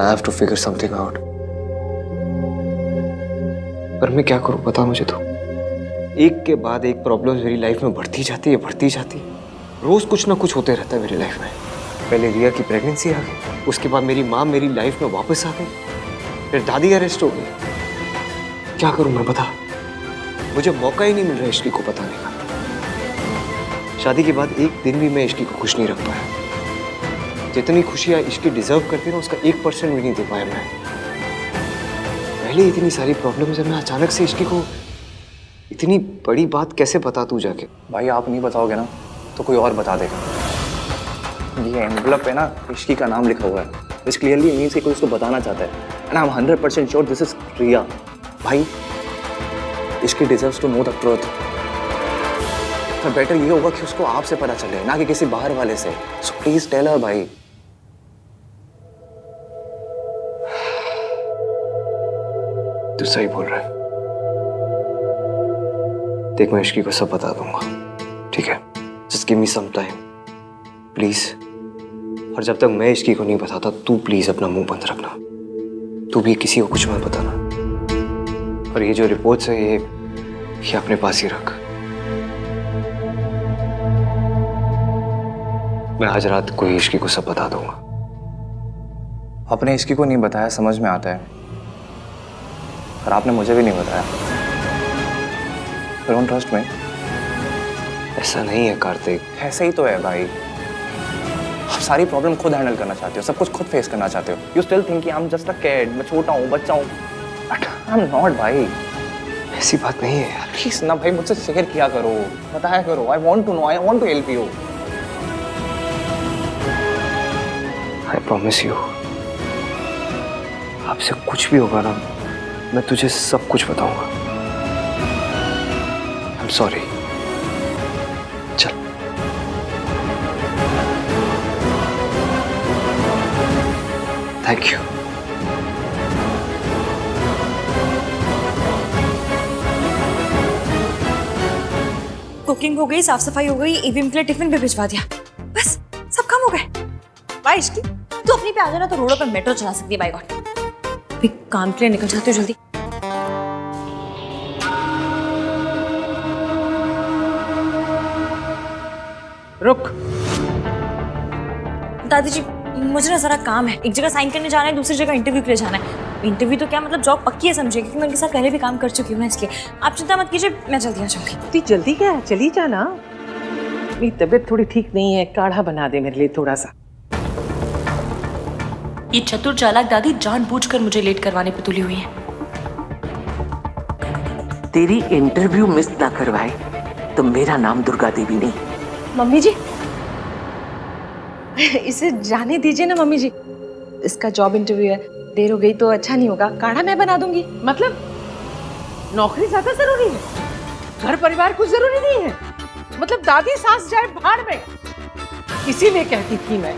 I have to figure something out. पर मैं क्या करूं बता मुझे तो। एक के बाद एक प्रॉब्लम मेरी लाइफ में बढ़ती जाती है। रोज कुछ ना कुछ होते रहता है मेरी लाइफ में। पहले रिया की प्रेगनेंसी आ गई, उसके बाद मेरी माँ मेरी लाइफ में वापस आ गई, फिर दादी अरेस्ट हो गई। क्या करूं मैं बता, मुझे मौका ही नहीं मिल रहा इश्की को बताने का। शादी के बाद एक दिन भी मैं इश्की को खुश नहीं रख पाया। जितनी खुशियां इश्की डिजर्व करती ना, उसका 1% भी नहीं दे पाया मैं। पहले इतनी सारी प्रॉब्लम्स है, मैं अचानक से इश्की को इतनी बड़ी बात कैसे बता तू जाके। भाई आप नहीं बताओगे ना तो कोई और बता देगा। ये एनवलप पे ना इश्की का नाम लिखा हुआ है, विच क्लियरली मीन्स कि कोई उसको बताना चाहता है। And I am 100% sure this is Riya. भाई Ishki deserves to know the truth. पर बेटर ये होगा कि उसको आपसे पता चले, ना कि किसी बाहर वाले से। सो प्लीज टेल हर भाई। तू सही बोल रहा है। देख मैं इश्की को सब बता दूंगा, ठीक है? Just give me some time please. और जब तक मैं इश्की को नहीं बताता, तू प्लीज अपना मुंह बंद रखना। तू भी किसी को कुछ मत बताना। और ये जो रिपोर्ट्स है ये अपने पास ही रख। मैं आज रात को इश्की को सब बता दूंगा। अपने इश्की को नहीं बताया समझ में आता है, पर आपने मुझे भी नहीं बताया। Don't trust me. ऐसा नहीं है कार्तिक। ऐसे ही तो है भाई। आप सारी प्रॉब्लम खुद हैंडल करना चाहते हो, सब कुछ खुद फेस करना चाहते हो। You still think I am just a kid, मैं छोटा हूँ, बच्चा हूँ। बट आई एम नॉट भाई। ऐसी बात नहीं है यार। प्लीज ना भाई, मुझसे शेयर किया करो, बताया करो। I want to know, I want to help you. I promise you, आपसे कुछ भी होगा ना, मैं तुझे सब कुछ बताऊंगा। I am sorry. चल। Thank you. कुकिंग हो गई, साफ सफाई हो गई, ईवीएम के लिए टिफिन भी भिजवा दिया, बस सब काम हो गए। भाई इश्की, तू अपनी पे आ जाना तो रोडों पे मेट्रो चला सकती है। बाय गॉड, अभी काम के लिए निकल जाती हूँ जल्दी। रुक। दादी जी मुझे ना जरा काम है, एक जगह साइन करने जाना है, दूसरी जगह इंटरव्यू के लिए जाना है। इंटरव्यू तो क्या मतलब, जॉब पक्की है समझिए, क्योंकि मैं उनके साथ पहले भी काम कर चुकी हूँ ना, इसलिए आप चिंता मत कीजिए, मैं जल्दी आ जाऊंगी। इतनी जल्दी क्या है, चली जाना। मेरी तबीयत थोड़ी ठीक नहीं है, काढ़ा बना दे मेरे लिए थोड़ा सा। ये चतुर चालाक दादी जानबूझकर मुझे लेट करवाने पे तुली हुई है। तेरी इंटरव्यू मिस ना करवाए तो मेरा नाम दुर्गा देवी नहीं। मम्मी जी इसे जाने दीजिए ना मम्मी जी, इसका जॉब इंटरव्यू है, देर हो गई तो अच्छा नहीं होगा। काढ़ा मैं बना दूंगी। मतलब नौकरी ज्यादा जरूरी है, घर परिवार कुछ जरूरी नहीं है? मतलब दादी सास जाए भाड़ में। इसीलिए कहती थी मैं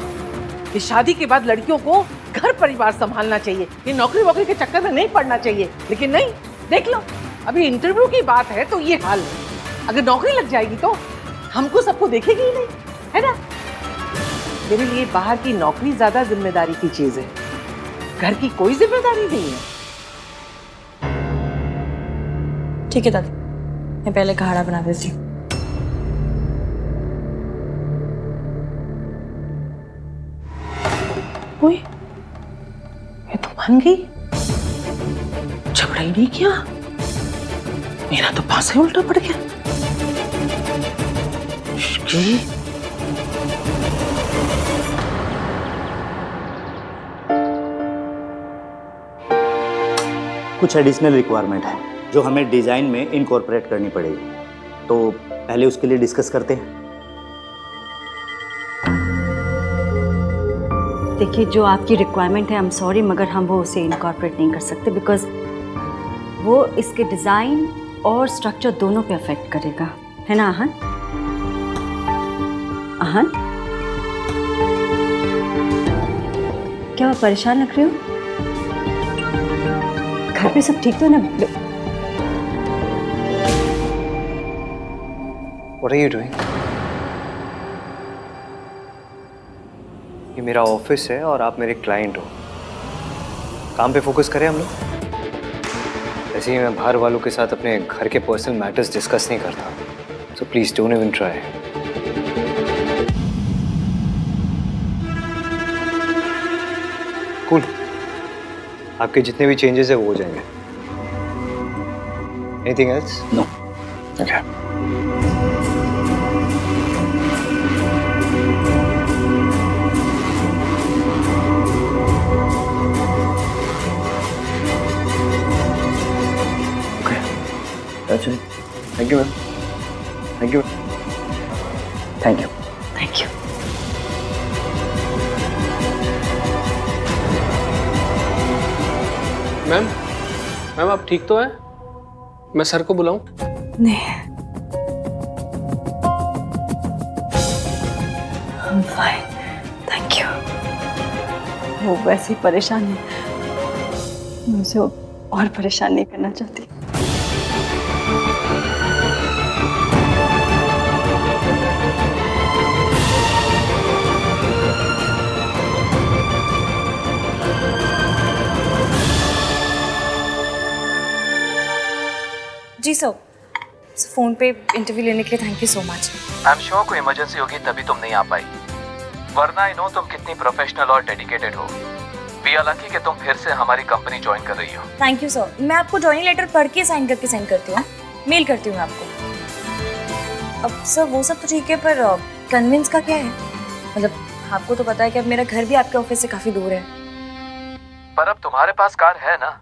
कि शादी के बाद लड़कियों को घर परिवार संभालना चाहिए, ये नौकरी वोकरी के चक्कर में नहीं पड़ना चाहिए। लेकिन नहीं, देख लो अभी इंटरव्यू की बात है तो ये हाल है। अगर नौकरी लग जाएगी तो हमको सबको देखेगी ही नहीं, है ना? मेरे लिए बाहर की नौकरी ज्यादा जिम्मेदारी की चीज है, घर की कोई जिम्मेदारी नहीं है। ठीक है दादी, मैं पहले काढ़ा बना देती हूँ। ओए, ये तो मान गई, झगड़ा ही नहीं किया। मेरा तो पास ही उल्टा पड़ गया। कुछ एडिशनल रिक्वायरमेंट है जो हमें डिज़ाइन में इनकॉर्पोरेट करनी पड़ेगी, तो पहले उसके लिए डिस्कस करते हैं। देखिए जो आपकी रिक्वायरमेंट है, आई एम सॉरी मगर हम वो उसे इनकॉर्पोरेट नहीं कर सकते, बिकॉज वो इसके डिज़ाइन और स्ट्रक्चर दोनों पे अफेक्ट करेगा, है ना आहन? आहन क्या आप परेशान लग रहे हो? घर पे सब ठीक तो है ना? What are you doing? ये मेरा ऑफिस है और आप मेरे क्लाइंट हो। काम पे फोकस करें हम लोग। ऐसे ही मैं बाहर वालों के साथ अपने घर के पर्सनल मैटर्स डिस्कस नहीं करता, so please don't even try. Cool, आपके जितने भी चेंजेस है वो हो जाएंगे। Anything else? No. Okay. That's it. Thank you, man. Thank you. Thank you. Thank you. Ma'am आप ठीक तो हैं? मैं सर को बुलाऊं? नहीं, I'm fine. Thank you. वो वैसे ही परेशान है, मैं उसे और परेशान नहीं करना चाहती। जी सर, फ़ोन पे इंटरव्यू लेने के लिए thank you so much. I am sure कोई इमरजेंसी होगी तभी तुम नहीं आ पाई, वरना आई नो तुम कितनी प्रोफेशनल और डेडिकेटेड हो। वी आर लकी कि तुम फिर से हमारी कंपनी ज्वाइन कर रही हो। थैंक यू सर, मैं आपको ज्वाइनिंग लेटर पढ़ के साइन करके सेंड करती हूँ, मेल करती हूँ आपको। अब सर वो सब तो ठीक है, पर कन्विंस का क्या है? मतलब आपको तो पता है कि अब मेरा घर भी आपके ऑफिस से काफ़ी दूर है। पर अब तुम्हारे पास कार है ना?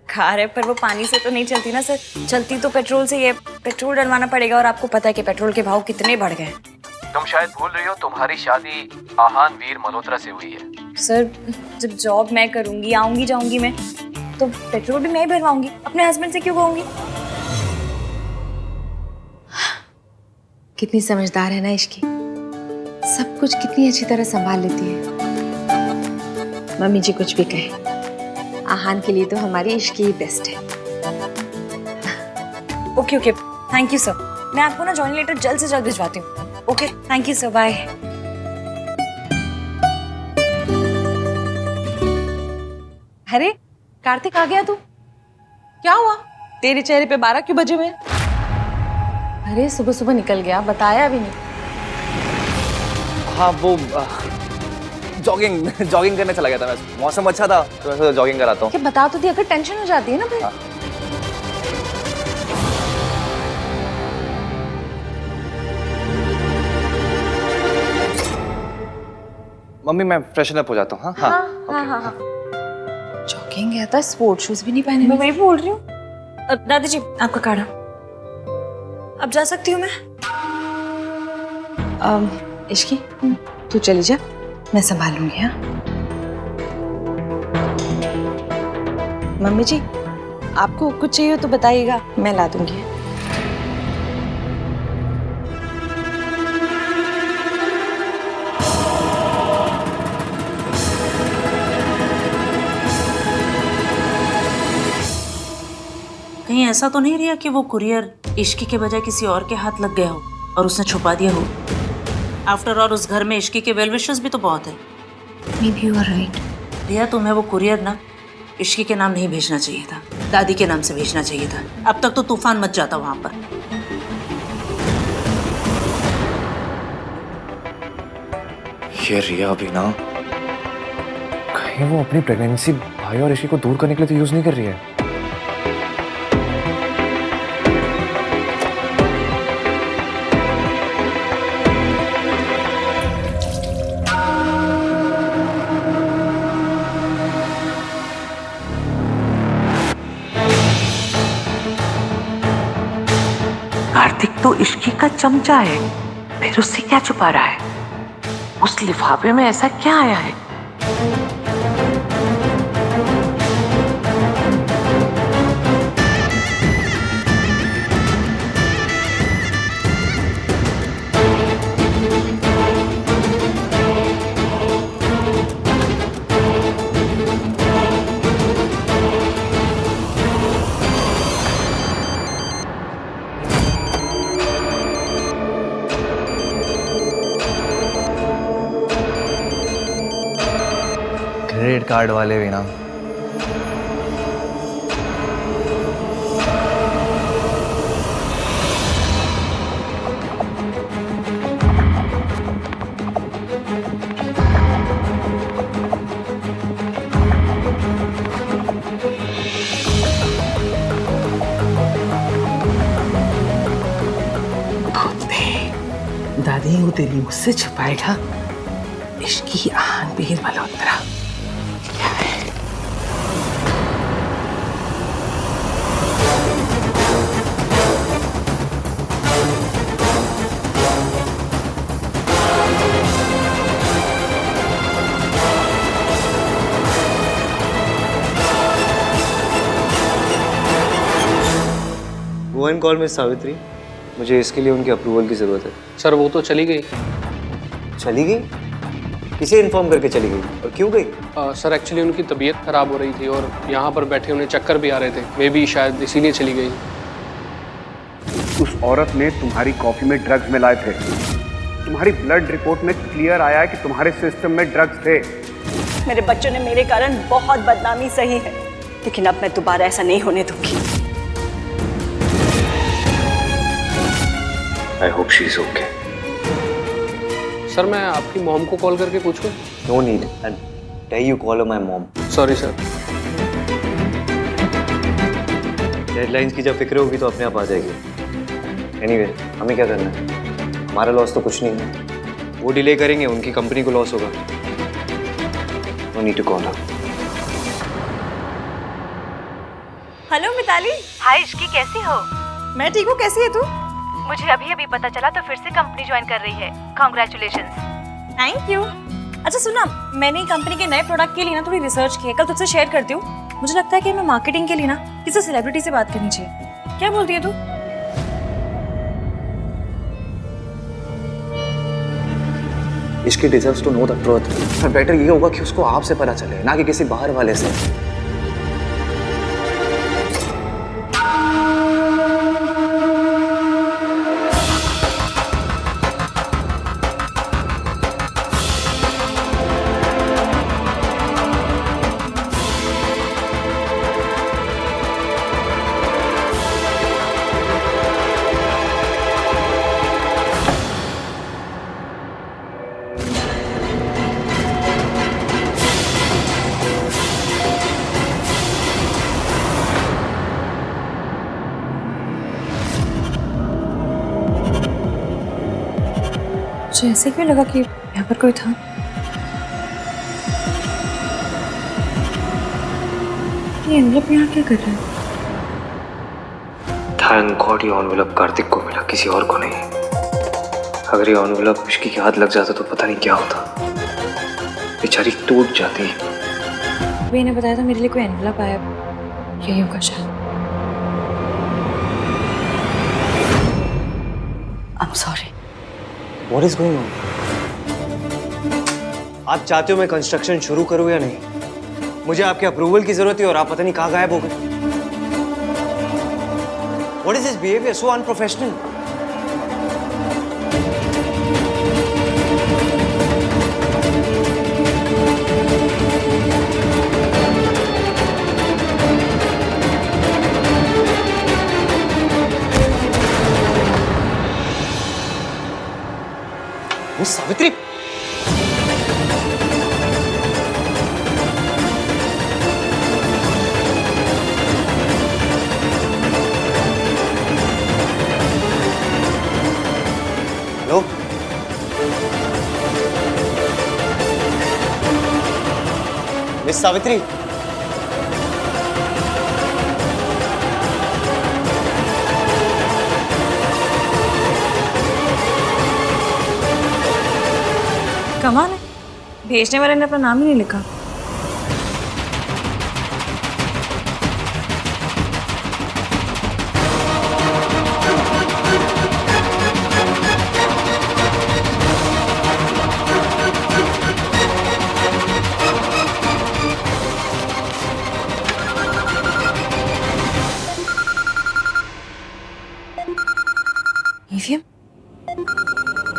कार है, पर वो पानी से तो नहीं चलती ना सर, चलती तो पेट्रोल से ही है। पेट्रोल डलवाना पड़ेगा और आपको पता है कि पेट्रोल के भाव कितने बढ़ गए। तुम शायद भूल रही हो तुम्हारी शादी आहान वीर मल्होत्रा से हुई है। सर जब जॉब मैं करूंगी, आऊंगी जाऊंगी मैं, तो पेट्रोल भी मैं ही भरवाऊंगी, अपने हस्बैंड से क्यों कहूंगी? कितनी समझदार है ना इश्की, सब कुछ कितनी अच्छी तरह संभाल लेती है। मम्मी जी कुछ भी कहे, आहान के लिए तो हमारी इश्की ही बेस्ट है। Okay okay, thank you sir. मैं आपको ना जॉइनिंग लेटर जल्द से जल्द भिजवाती हूँ। Okay, thank you sir, bye. अरे कार्तिक आ गया तू? क्या हुआ? तेरे चेहरे पे 12 क्यों बजे हुए? अरे सुबह सुबह निकल गया, बताया भी नहीं। हाँ वो जॉगिंग करने चला गया था मैं। मौसम अच्छा था तो मैं जॉगिंग कराता हूँ। क्या बता तो दिया, अगर टेंशन हो जाती है ना फिर। मम्मी मैं फ्रेशन अप हो जाता हूँ। हाँ हाँ। जॉगिंग गया था, स्पोर्ट शूज भी नहीं पहने। मैं वही बोल रही हूँ। दादी जी आपका काढ़ा, अब जा सकती हूँ मैं? इश्की तू चली जा, मैं संभालूंगी। हाँ मम्मी जी, आपको कुछ चाहिए तो बताइएगा, मैं ला दूंगी। कहीं ऐसा तो नहीं रिया कि वो कुरियर इश्की के बजाय किसी और के हाथ लग गया हो और उसने छुपा दिया हो? आफ्टर ऑल उस घर में इश्की के वेल विशर्स भी तो बहुत है। Maybe you are right. रिया तुम्हें वो कुरियर ना इश्की के नाम नहीं भेजना चाहिए था, दादी के नाम से भेजना चाहिए था। अब तक तो तूफान मच जाता वहां पर। ये रिया भी ना, कहीं वो अपनी प्रेगनेंसी भाई और इश्की को दूर करने के लिए तो यूज नहीं कर रही है। कार्तिक तो इश्की का चमचा है, फिर उससे क्या छुपा रहा है? उस लिफाफे में ऐसा क्या आया है? क्रेडिट कार्ड वाले भी ना दादी वो तेरी मुझसे छुपाएगा इश्क की आन बीर मल्होत्रा। वो एंड कॉल मिस सावित्री, मुझे इसके लिए उनकी अप्रूवल की ज़रूरत है। सर वो तो चली गई। चली गई? किसे इन्फॉर्म करके चली गई और क्यों गई? सर एक्चुअली उनकी तबीयत खराब हो रही थी और यहाँ पर बैठे उन्हें चक्कर भी आ रहे थे, मे बी शायद इसीलिए चली गई। उस औरत ने तुम्हारी कॉफी में ड्रग्स मिलाए थे। तुम्हारी ब्लड रिपोर्ट में क्लियर आया है कि तुम्हारे सिस्टम में ड्रग्स थे। मेरे बच्चों ने मेरे कारण बहुत बदनामी सही है, लेकिन अब मैं दोबारा ऐसा नहीं होने दूंगी। I hope she is okay. Sir मैं आपकी मॉम को कॉल करके पूछूं? No need. And tell you call her my mom. Sorry sir. Deadlines की जब फिक्र होगी तो अपने आप आ जाएगी। Anyway, हमें क्या करना है? हमारा लॉस तो कुछ नहीं है। वो डिले करेंगे, उनकी कंपनी को लॉस होगा। No need to call her. Hello Mitali. Hi Ishki, कैसी हो? मैं ठीक हूँ, कैसी है तू? मुझे अभी अभी पता चला तो फिर से कंपनी ज्वाइन कर रही है। कांग्रेचुलेशंस। Thank you. अच्छा सुना, मैंने कंपनी के नए प्रोडक्ट के लिए ना थोड़ी रिसर्च की है, कल तुझसे शेयर करती हूँ। मुझे लगता है कि हमें मार्केटिंग के लिए ना किसी सेलिब्रिटी से बात करनी चाहिए। क्या बोलती है तू? इश्की deserves to know the truth. पर बेटर ये होगा कि उसको आपसे पता चले, ना कि किसी बाहर वाले से। मुझे ऐसे क्यों लगा कि यहाँ पर कोई था? ये एनवलप यहाँ क्या कर रहा है? Thank God ये एनवलप कार्तिक को मिला, किसी और को नहीं। अगर ये एनवलप इश्की के हाथ लग जाता तो पता नहीं क्या होता। बेचारी टूट जाती। अभी इन्हें बताया था मेरे लिए कोई एनवलप आया, यही होगा शायद। I'm sorry. What is going on? आप चाहते हो मैं कंस्ट्रक्शन शुरू करूं या नहीं? मुझे आपके अप्रूवल की जरूरत है और आप पता नहीं कहाँ गायब हो गए। What is this behavior? So unprofessional. Miss Savitri, hello, miss Savitri, कमाल है, भेजने वाले ने अपना नाम ही नहीं लिखा।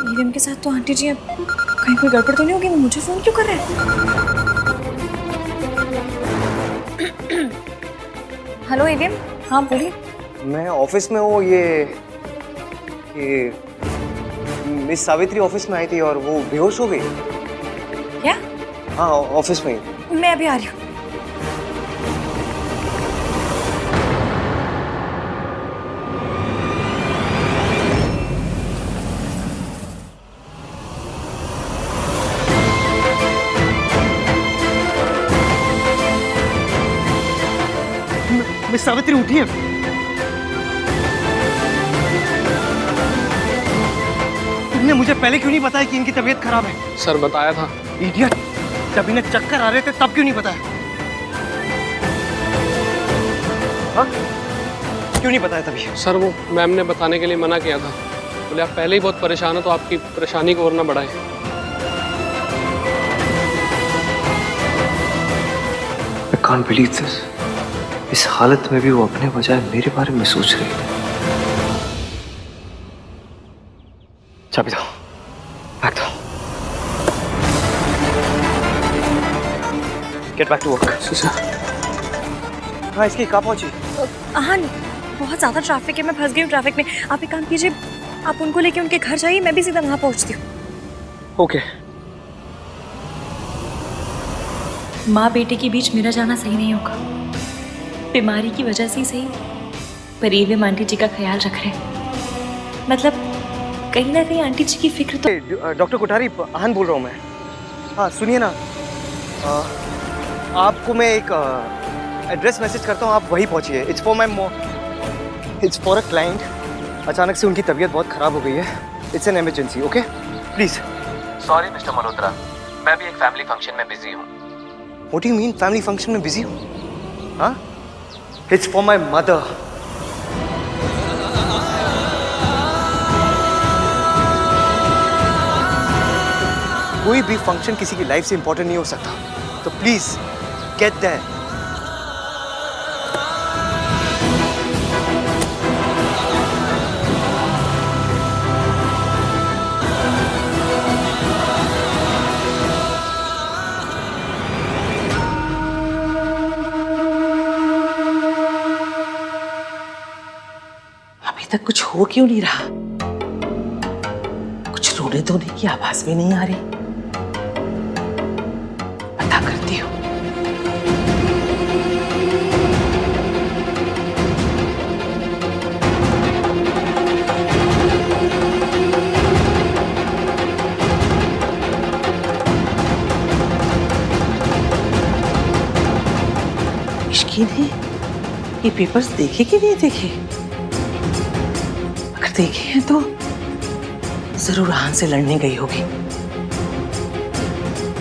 ईवीएम के साथ तो आंटी जी अब कहीं कोई गड़बड़ तो नहीं होगी? वो मुझे फोन क्यों कर रहे हैं? हेलो ईवीएम, हाँ बोलिए। मैं ऑफिस में हूँ। ये मिस सावित्री ऑफिस में आई थी और वो बेहोश हो गई। क्या? हाँ ऑफिस में ही। मैं अभी आ रही हूँ। सावित्री उठी है। तुमने मुझे पहले क्यों नहीं बताया कि इनकी तबीयत खराब है? सर बताया था। इडियट, जब इन्हें चक्कर आ रहे थे तब क्यों नहीं बताया? हाँ? क्यों नहीं बताया तभी? सर वो मैम ने बताने के लिए मना किया था, बोले आप पहले ही बहुत परेशान हो तो आपकी परेशानी को और ना बढ़ाएं। I can't believe this. इस हालत में भी वो अपने बजाय मेरे बारे में सोच रही है। चाबी दो, बैग दो। Get back to work. हाँ, इसकी कहाँ पहुंची? हाँ, बहुत ज़्यादा ट्रैफिक है, मैं फंस गई हूँ ट्रैफिक में। आप एक काम कीजिए, आप उनको लेके उनके घर जाइए, मैं भी सीधा वहाँ पहुँचती हूँ। ओके। माँ बेटे के बीच मेरा जाना सही नहीं होगा। बीमारी की वजह से ही सही, पर ये आंटी जी का ख्याल रख रहे हैं। मतलब कहीं ना कहीं आंटी जी की फिक्र तो। डॉक्टर कोठारी, आहन बोल रहा हूँ मैं। हाँ सुनिए ना, आपको मैं एक एड्रेस मैसेज करता हूँ, आप वहीं पहुँचिए। It's for my it's for a client. अचानक से उनकी तबीयत बहुत ख़राब हो गई है। It's an emergency, okay please. Sorry mister Malhotra, मैं भी एक फैमिली फंक्शन में बिजी हूँ। What do you mean family function में बिजी हूँ? हाँ, इट्स फॉर माई मदर। कोई भी फंक्शन किसी की लाइफ से इंपॉर्टेंट नहीं हो सकता, तो प्लीज गेट देयर। अभी तक कुछ हो क्यों नहीं रहा? कुछ रोने धोने की आवाज भी नहीं आ रही। पता करती हूँ। इश्की ने ये पेपर्स देखे कि नहीं देखे? अगर देखे हैं तो जरूर आहन से लड़ने गई होगी,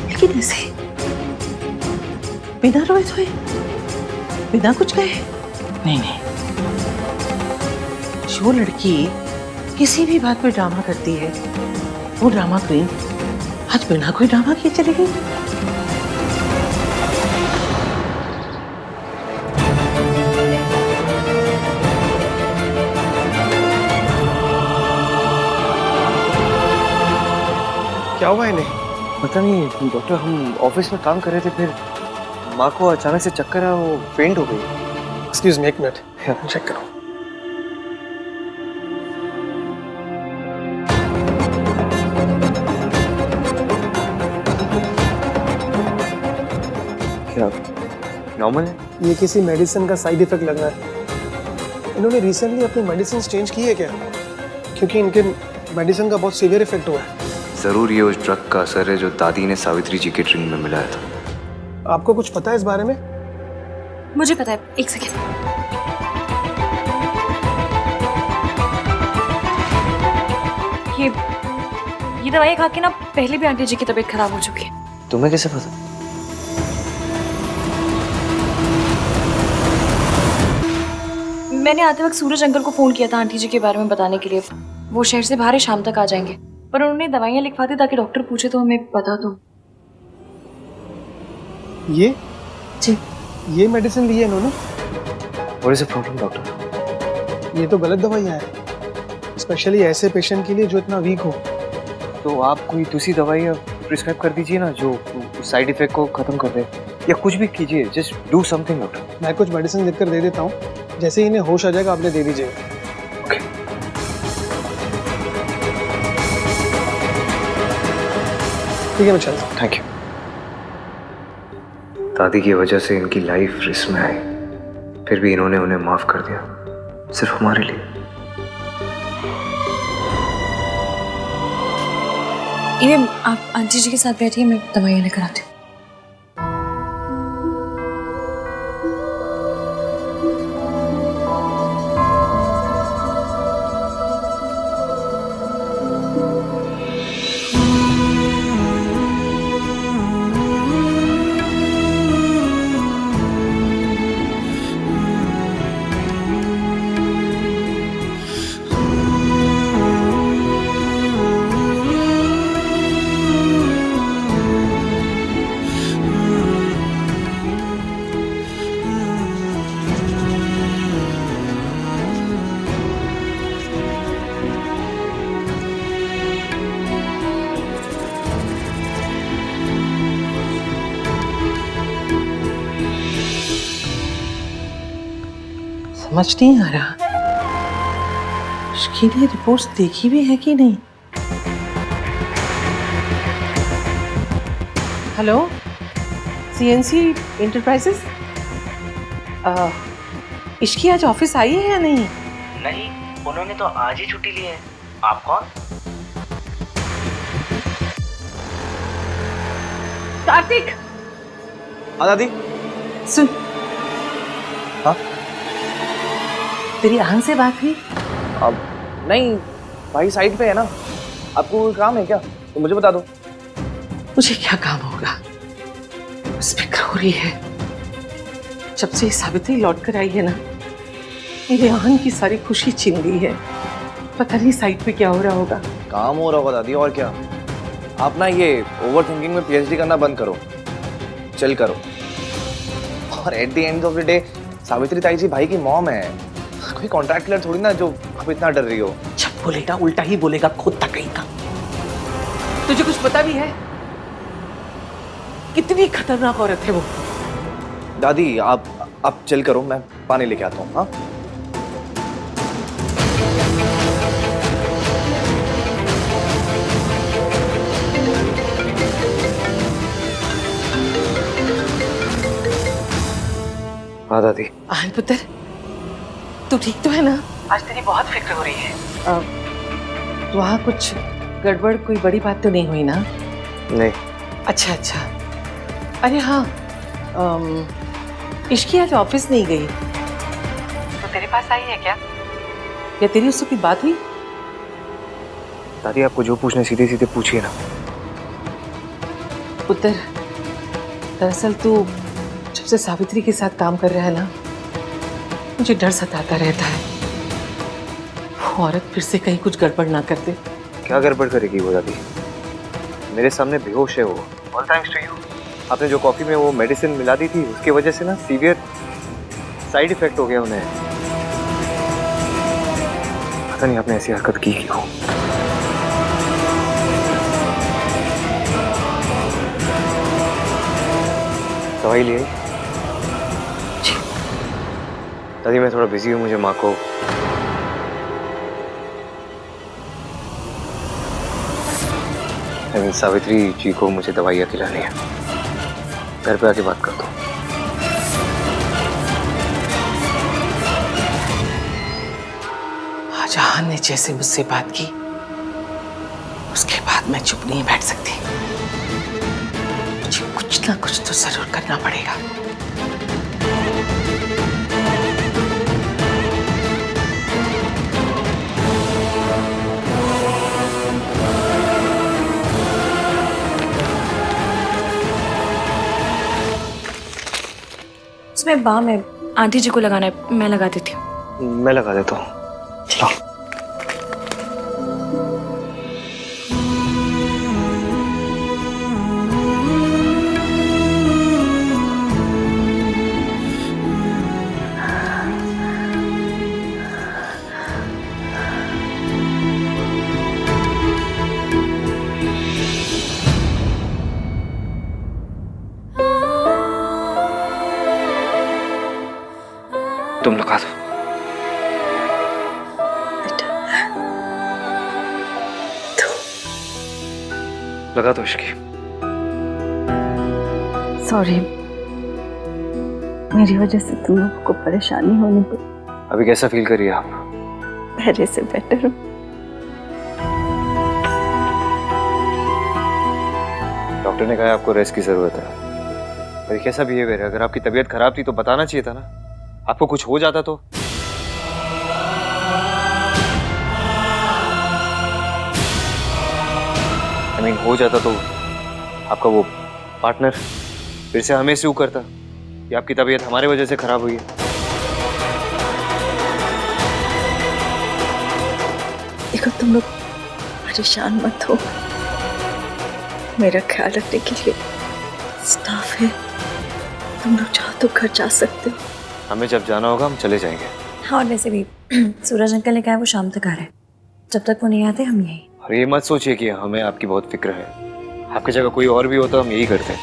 लेकिन ऐसे बिना रोए धोए, बिना कुछ कहे? नहीं नहीं, जो लड़की किसी भी बात पे ड्रामा करती है वो ड्रामा क्वीन आज बिना कोई ड्रामा किए चली गई। क्या हुआ इन्हें? पता नहीं डॉक्टर, हम ऑफिस में काम कर रहे थे, फिर माँ को अचानक से चक्कर आया, वो फेंट हो गई। एक्सक्यूज मी, एक मिनट चेक करो। क्या नॉर्मल है? ये किसी मेडिसिन का साइड इफेक्ट लग रहा है। इन्होंने रिसेंटली अपनी मेडिसिन चेंज की है क्या? क्योंकि इनके मेडिसिन का बहुत सीवियर इफेक्ट हुआ है। जरूर ये उस ड्रग का असर है जो दादी ने सावित्री जी के ड्रिंक में मिलाया था। आपको कुछ पता है इस बारे में? मुझे पता है, एक सेकेंड। ये दवाई खा के ना पहले भी आंटी जी की तबीयत खराब हो चुकी है। तुम्हें कैसे पता? मैंने आते वक्त सूरज अंकल को फोन किया था आंटी जी के बारे में बताने के लिए। वो शहर से बाहर शाम तक आ जाएंगे, पर उन्होंने दवाइयाँ लिखवा दी ताकि डॉक्टर पूछे तो हमें पता तो। ये जी, ये मेडिसिन ली है इन्होंने? What is the problem, doctor? ये तो गलत दवाइयाँ हैं, स्पेशली ऐसे पेशेंट के लिए जो इतना वीक हो। तो आप कोई दूसरी दवाई प्रिस्क्राइब कर दीजिए ना, जो साइड इफेक्ट को खत्म कर दे, या कुछ भी कीजिए। Just do something doctor. मैं कुछ मेडिसिन लिख कर दे देता हूँ, जैसे ही इन्हें होश आ जाएगा आपने दे दीजिएगा। ठीक है, मैं चलता हूँ। Thank you. दादी की वजह से इनकी लाइफ रिस्क में आई, फिर भी इन्होंने उन्हें माफ कर दिया, सिर्फ हमारे लिए। इन्हें आप आंटी जी के साथ बैठिए, मैं दवाइयाँ लेकर आती हूँ। समझ नहीं आ रहा, इसकी लिए रिपोर्ट्स देखी भी है कि नहीं। हेलो, सीएनसी इंटरप्राइजेस, इसकी आज ऑफिस आई है या नहीं? नहीं, उन्होंने तो आज ही छुट्टी ली है। आप कौन? कार्तिक। हाँ दादी। सुन। हाँ? तेरी आहन से बात हुई? अब नहीं, भाई साइड पे है ना। आपको कोई काम है क्या तो मुझे बता दो। मुझे क्या काम होगा, बस फिक्र हो रही है। जब से सावित्री लौट कर आई है ना, मेरे आहन की सारी खुशी छीन गई है। पता नहीं साइड पे क्या हो रहा होगा। काम हो रहा होगा दादी, और क्या। आप ना ये ओवर थिंकिंग में पीएचडी करना बंद करो, चल करो। और at the end of the day Savitri ताई जी भाई की मॉम है, कोई कॉन्ट्रैक्ट क्लियर थोड़ी ना जो आप इतना डर रही हो। जब बोलेगा उल्टा ही बोलेगा, खुद तक कहीं का। तुझे कुछ पता भी है कितनी खतरनाक औरत है वो? दादी आप चल करो, मैं पानी लेके आता हूँ। हाँ हाँ दादी। आहन पुत्र, तू ठीक तो है ना? आज तेरी बहुत फिक्र हो रही है। वहाँ कुछ गड़बड़, कोई बड़ी बात तो नहीं हुई ना? नहीं। अच्छा। अरे हाँ, इश्की आज ऑफिस नहीं गई तो तेरे पास आई है क्या, या तेरी उससे कोई बात हुई? दादी आपको जो पूछना सीधे सीधे पूछिए ना। पुत्र, दरअसल तू जब से सावित्री के साथ काम कर रहा है ना, मुझे डर सताता रहता है वो औरत फिर से कहीं कुछ गड़बड़ ना कर दे। क्या गड़बड़ करेगी वो दादी? मेरे सामने बेहोश है वो। All thanks to you. आपने जो कॉफी में वो मेडिसिन मिला दी थी, उसकी वजह से ना सीवियर साइड इफेक्ट हो गया उन्हें। पता नहीं आपने ऐसी हरकत की क्यों। दवाई ले आई? दादी मैं थोड़ा बिजी हूँ, मुझे माँ को सावित्री जी को मुझे दवाइयाँ खिलानी है। घर पे आके बात कर दो। आज आहन ने जैसे मुझसे बात की, उसके बाद मैं चुप नहीं बैठ सकती। मुझे कुछ ना कुछ तो जरूर करना पड़ेगा। उसमें बाम है, आंटी जी को लगाना है, मैं लगा देती हूँ। मैं लगा देता हूँ। लो। तुम लगा दो। लगा दो इसकी। सॉरी, मेरी वजह से तुम लोगों को परेशानी होने पर। अभी कैसा फील करिए आप? पहले से बेटर हूँ। डॉक्टर ने कहा आपको रेस्ट की जरूरत है। पर कैसा बिहेवियर है? अगर आपकी तबीयत खराब थी तो बताना चाहिए था ना। आपको कुछ हो जाता तो? हो जाता तो आपका वो पार्टनर फिर से हमें सू करता कि आपकी तबीयत हमारे वजह से खराब हुई है। देखो तुम लोग परेशान मत हो, मेरा ख्याल रखने के लिए स्टाफ है। तुम लोग चाहो तो घर जा सकते हो। हमें जब जाना होगा हम चले जाएंगे। हाँ, और वैसे भी सूरज अंकल ने कहा है वो शाम तक आ रहे हैं। जब तक वो नहीं आते हम यही। और ये मत सोचिए कि हमें आपकी बहुत फिक्र है। आपकी जगह कोई और भी होता हम यही करते।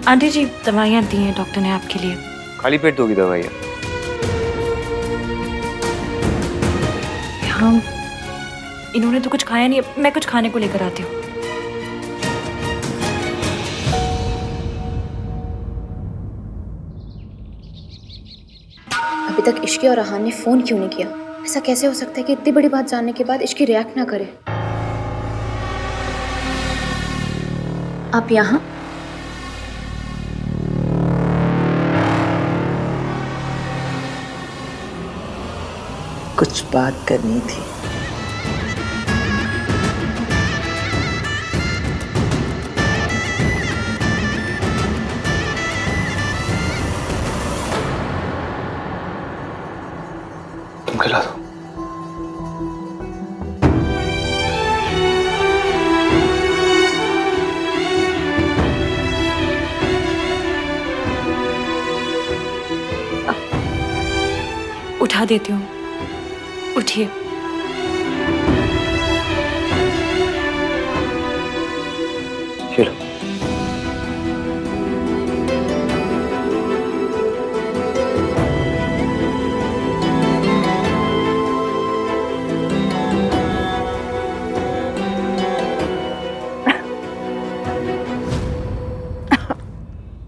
आंटी जी दवाइयाँ दी हैं डॉक्टर ने आपके लिए। खाली पेट दोगी दवाइयाँ? हाँ, इन्होंने तो कुछ खाया नहीं, मैं कुछ खाने को लेकर आती हूँ। अभी तक इश्की और रहान ने फोन क्यों नहीं किया? ऐसा कैसे हो सकता है कि इतनी बड़ी बात जानने के बाद इश्की रिएक्ट ना करे? आप यहाँ? कुछ बात करनी थी। तुम खिला दो। उठा देती हूँ, उठिए। चलो।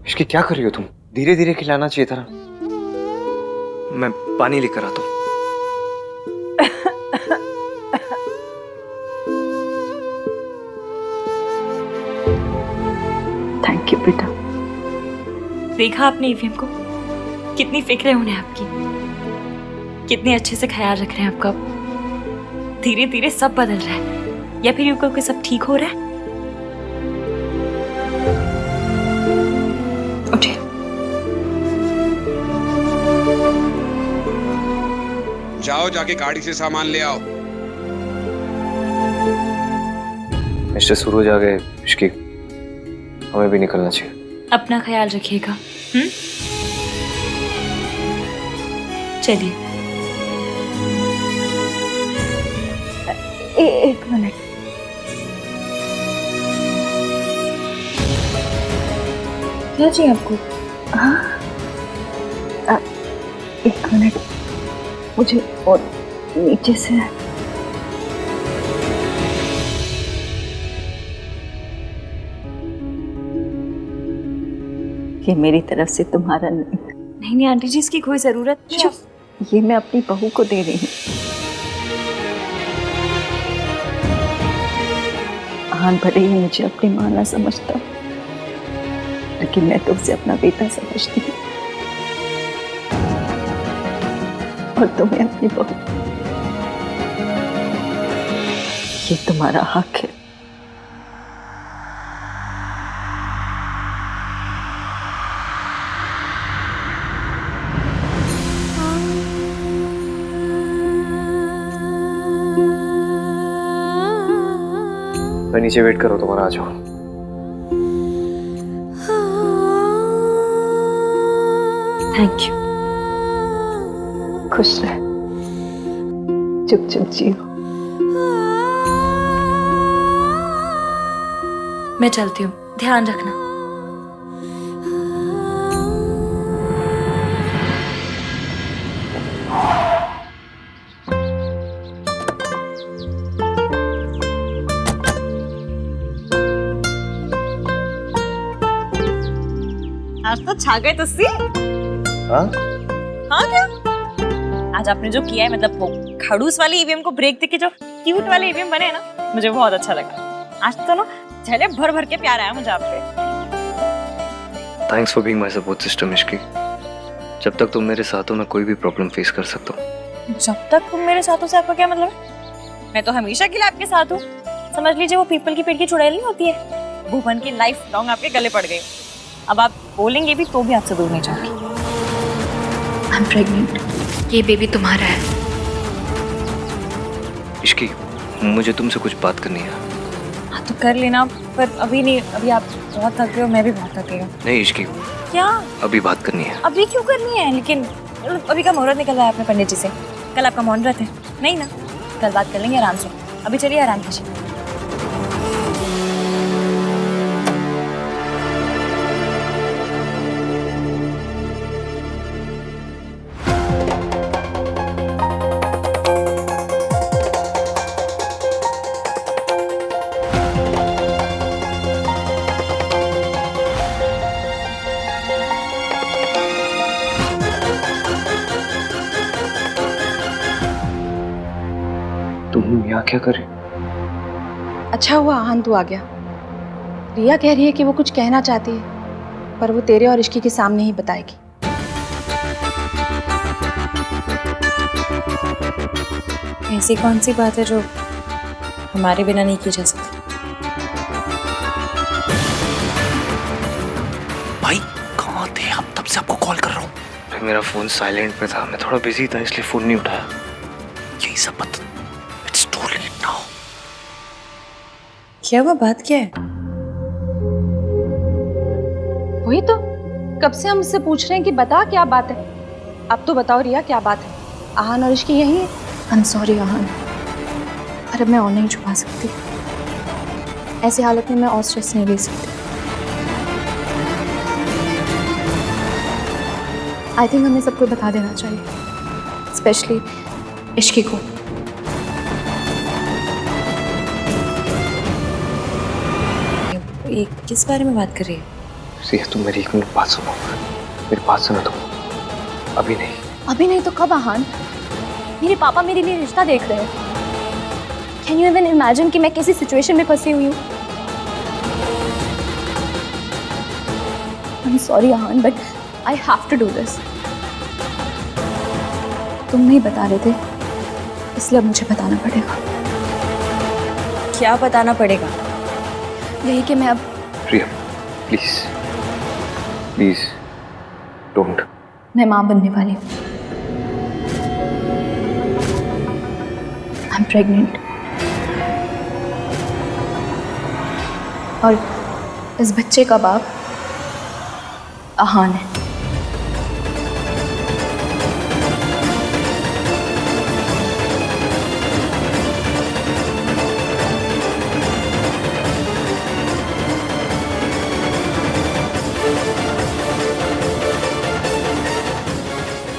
इसकी क्या कर रही हो तुम? धीरे धीरे खिलाना चाहिए था ना। मैं पानी लेकर आता हूँ। थैंक यू बेटा। देखा आपने ईवीएम को? कितनी फिक्र है उन्हें आपकी, कितने अच्छे से ख्याल रख रहे हैं आपका। धीरे धीरे सब बदल रहा है, या फिर यूको के सब ठीक हो रहा है? उठिए। जाओ, जाके गाड़ी से सामान ले आओ। मिस्टर सूरज आ गए। इश्की, हमें भी निकलना चाहिए। अपना ख्याल रखिएगा। चलिए। एक मिनट। क्या चाहिए आपको? हाँ, एक मिनट, मुझे और नीचे से। ये मेरी तरफ से तुम्हारा नहीं। नहीं आंटी जी, इसकी कोई जरूरत नहीं। ये मैं अपनी बहू को दे रही हूँ। आन भले ही मुझे अपनी माँ ना समझता, लेकिन मैं तो उसे अपना बेटा समझती हूँ, और तुम्हें अपनी बहू। ये तुम्हारा हक है। मैं नीचे वेट करो, तुम्हारा आ जाओ। Thank you. खुश रह, चुप चुप जियो। मैं चलती हूँ, ध्यान रखना। आज तो छा गए तुस्सी। हाँ? हाँ क्या? आज आपने जो किया है, मतलब वो खड़ूस वाली ईवीएम को ब्रेक देके जो क्यूट वाले ईवीएम बने ना, मुझे बहुत अच्छा लगा। आज तो ना झले भर भर के प्यार आया मुझे आप पे। Thanks for being my support system Ishki. जब तक तुम मेरे साथ हो, मैं कोई भी प्रॉब्लम फेस कर सकता हूँ। जब तक तुम मेरे साथ हो से आपका क्या मतलब है? मैं तो हमेशा के लिए आपके साथ हूँ। समझ लीजिए वो पीपल की पेड़ की चुड़ैल नहीं होती है, भुवन की लाइफ लॉन्ग आपके गले पड़ गई। अब आप बोलेंगे भी तो भी आपसे दूर नहीं जाऊंगी। I am pregnant. ये बेबी तुम्हारा है। इश्की, मुझे तुमसे कुछ बात करनी है। हाँ तो कर लेना, पर अभी नहीं। अभी आप बहुत थक गए हो, मैं भी बहुत थक गई हूँ। नहीं इश्की, क्या? अभी बात करनी है। अभी क्यों करनी है? लेकिन अभी का मुहूर्त निकल रहा है अपने पंडित जी से। कल आपका मुहूर्त है नहीं ना? कल बात कर लेंगे आराम से। अभी चलिए आराम कीजिए। तुम यहाँ क्या कर रही? अच्छा हुआ आहान तू आ गया। रिया कह रही है कि वो कुछ कहना चाहती है, पर वो तेरे और इश्की के सामने ही बताएगी। ऐसी कौन सी बात है जो हमारे बिना नहीं की जा सकती? भाई कहाँ थे आप? तब से आपको कॉल कर रहा हूँ। मेरा फोन साइलेंट पे था, मैं थोड़ा बिजी था इसलिए फोन नहीं उठाया। यही सब बात। It's too late now. क्या हुआ? बात क्या है? वही तो कब से हम उससे पूछ रहे हैं कि बता क्या बात है। अब तो बताओ रिया क्या बात है। आहान और इश्की यही है। आई एम सॉरी आहान, पर अब मैं और नहीं छुपा सकती। ऐसी हालत में मैं और स्ट्रेस नहीं ले सकती। आई थिंक हमें सबको बता देना चाहिए, स्पेशली इश्की को। ये किस बारे में बात कर रही है? सिया तुम मेरी एक मिनट बात सुनो। मेरी बात सुनो तुम। अभी नहीं। अभी नहीं तो कब आहान? मेरे पापा मेरे लिए रिश्ता देख रहे हैं। कैन यू इवन इमेजिन कि मैं कैसी सिचुएशन में फंसी हुई हूँ? I am sorry Aahan, but I have to do this. तुम नहीं बता रहे थे, इसलिए अब मुझे बताना पड़ेगा। क्या बताना पड़ेगा? यही कि मैं अब प्रिया प्लीज प्लीज डोंट। मैं माँ बनने वाली हूँ। आई एम प्रेग्नेंट और इस बच्चे का बाप आहान है।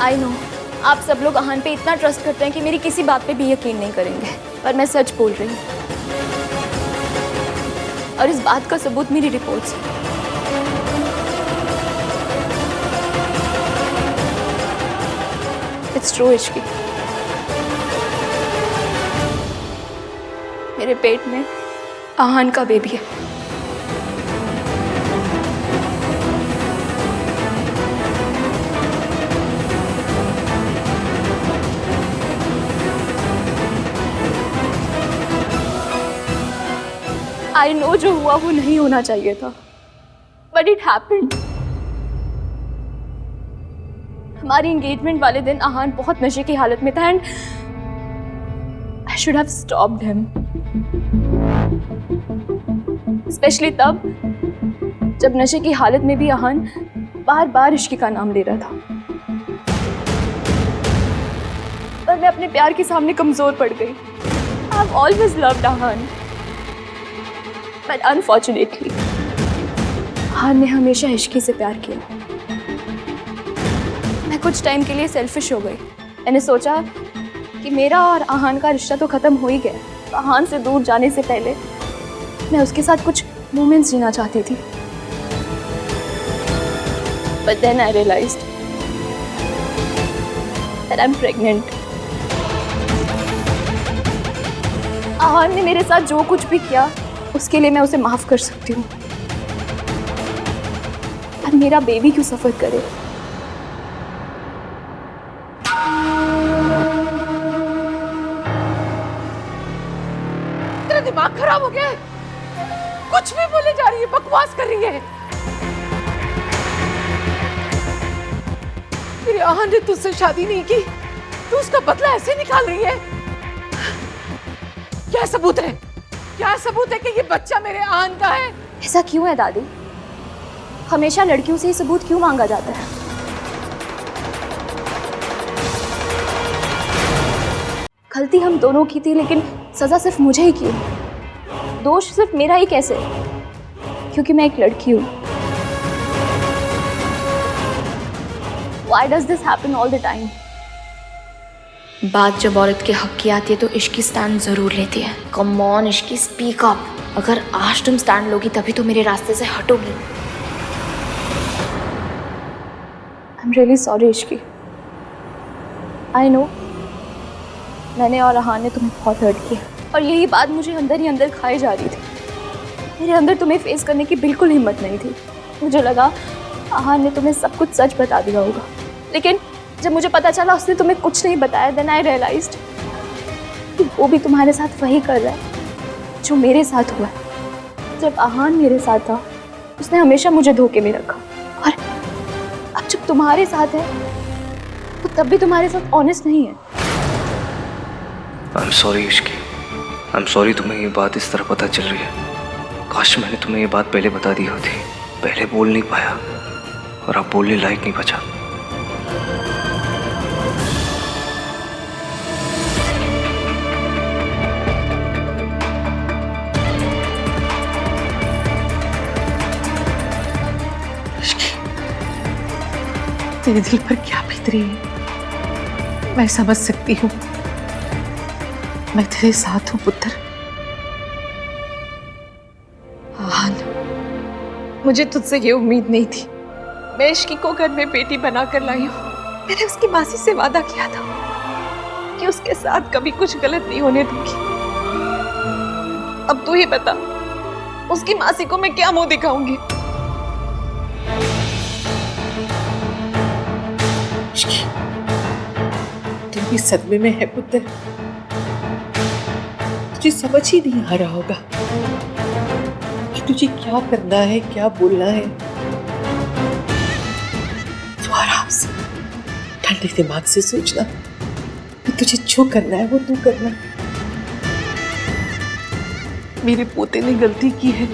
आई नो आप सब लोग आहान पे इतना ट्रस्ट करते हैं कि मेरी किसी बात पे भी यकीन नहीं करेंगे, पर मैं सच बोल रही हूँ और इस बात का सबूत मेरी रिपोर्ट्स है। इट्स ट्रू इश्की, मेरे पेट में आहान का बेबी है। आई नो जो हुआ वो नहीं होना चाहिए था, बट इट हैपेंड। हमारी एंगेजमेंट वाले दिन आहान बहुत नशे की हालत में था and I should have stopped him, specially तब जब नशे की हालत में भी आहान बार बार इश्की का नाम ले रहा था। पर मैं अपने प्यार के सामने कमजोर पड़ गई। I have always loved Aahan, but unfortunately Aahan ने हमेशा इश्की से प्यार किया। मैं कुछ टाइम के लिए सेल्फिश हो गई। मैंने सोचा कि मेरा और आहान का रिश्ता तो खत्म हो ही गया, तो आहान से दूर जाने से पहले मैं उसके साथ कुछ मोमेंट्स जीना चाहती थी। But then I realized that I'm pregnant. आहान ने मेरे साथ जो कुछ भी किया उसके लिए मैं उसे माफ कर सकती हूँ, और मेरा बेबी क्यों सफर करे। तेरा दिमाग खराब हो गया है? कुछ भी बोले जा रही है, बकवास कर रही है। तेरे आहान ने तुझसे शादी नहीं की, तू उसका बदला ऐसे निकाल रही है? क्या सबूत है? क्या सबूत है कि ये बच्चा मेरे आहान का है? ऐसा क्यों है दादी? हमेशा लड़कियों से ही सबूत क्यों मांगा जाता है? गलती हम दोनों की थी, लेकिन सजा सिर्फ मुझे ही क्यों? दोष सिर्फ मेरा ही कैसे? क्योंकि मैं एक लड़की हूँ। Why does this happen all the time? बात जब औरत के हक की आती है तो इश्की स्टैंड जरूर लेती है। Come on Ishki, speak up. अगर आज तुम स्टैंड लोगी तभी तो मेरे रास्ते से हटोगी। I'm really sorry Ishki. I know मैंने और अहान ने तुम्हें बहुत हर्ट किया और यही बात मुझे अंदर ही अंदर खाई जा रही थी। मेरे अंदर तुम्हें फेस करने की बिल्कुल हिम्मत नहीं थी। मुझे लगा अहान ने तुम्हें सब कुछ सच बता दिया होगा, लेकिन जब मुझे पता चला उसने तुम्हें कुछ नहीं बताया, देन आई रियलाइज्ड कि वो भी तुम्हारे साथ वही कर रहा है जो मेरे साथ हुआ। जब अहान मेरे साथ था उसने हमेशा मुझे धोखे में रखा, और अब जब तुम्हारे साथ है तो तब भी तुम्हारे साथ ऑनेस्ट नहीं है। आई am sorry Ishki, I am sorry तुम्हें ये बात इस तरह पता चल रही है। काश मैंने तुम्हें ये बात पहले बता दी होती। पहले बोल नहीं पाया और अब बोलने लायक नहीं बचा। तेरे दिल पर क्या बीत रही है मैं समझ सकती हूँ। मैं तेरे साथ हूँ पुत्र। आहान, मुझे तुझसे ये उम्मीद नहीं थी। मैं इश्की को घर में बेटी बनाकर लाई हूँ। मैंने उसकी मासी से वादा किया था कि उसके साथ कभी कुछ गलत नहीं होने दूंगी। अब तू ही बता, उसकी मासी को मैं क्या मुंह दिखाऊंगी? तू भी सदमे में है पुत्र। तुझे समझ ही नहीं आ रहा होगा कि तुझे क्या करना है, क्या बोलना है। तू आराम से ठंडे दिमाग से सोचना कि तुझे जो करना है वो तू करना। मेरे पोते ने गलती की है,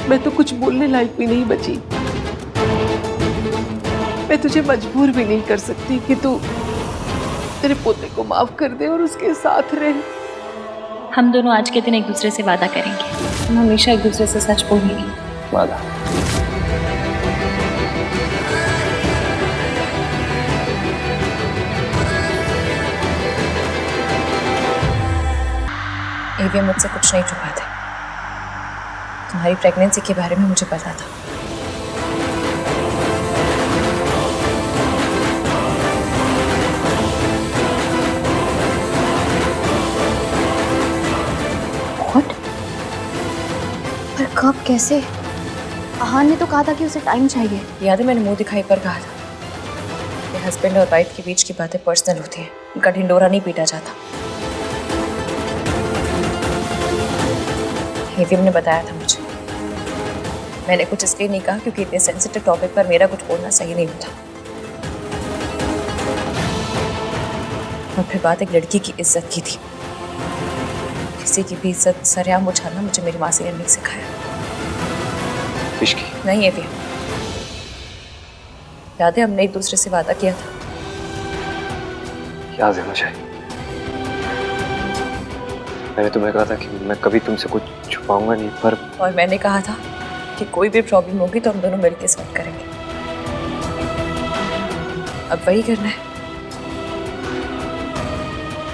मैं तो कुछ बोलने लायक भी नहीं बची। मैं तुझे मजबूर भी नहीं कर सकती कि तू तेरे पोते को माफ कर दे और उसके साथ रहे। हम दोनों आज के दिन एक दूसरे से वादा करेंगे, हम हमेशा एक दूसरे से सच बोलेंगे। वादा। एवियम मुझसे कुछ नहीं छुपाते। तुम्हारी प्रेगनेंसी के बारे में मुझे पता था। पर कब, कैसे? अहान ने तो कहा था कि उसे टाइम चाहिए। याद है मैंने मुंह दिखाई पर कहा था कि हस्बैंड और वाइफ के बीच की बातें पर्सनल होती हैं, उनका ढिंडोरा नहीं पीटा जाता। एवियम ने बताया था मुझे। मैंने कुछ इसलिए नहीं कहा क्योंकि इतने सेंसिटिव टॉपिक पर मेरा कुछ बोलना सही नहीं होता। और फिर बात एक लड़की की इज्जत की थी। किसी की भी इज्जत सरेआम उछालना मुझे मेरी मासी ने नहीं सिखाया। इश्की नहीं है भी। याद है हमने एक दूसरे से वादा किया था। याद है मुझे। मैंने तुम्हें कहा था कि मैं कभी तुमसे कुछ छुपाऊंगा नहीं, पर और मैंने कहा था कि कोई भी प्रॉब्लम होगी तो हम दोनों मिलकर सॉल्व करेंगे। अब वही करना है।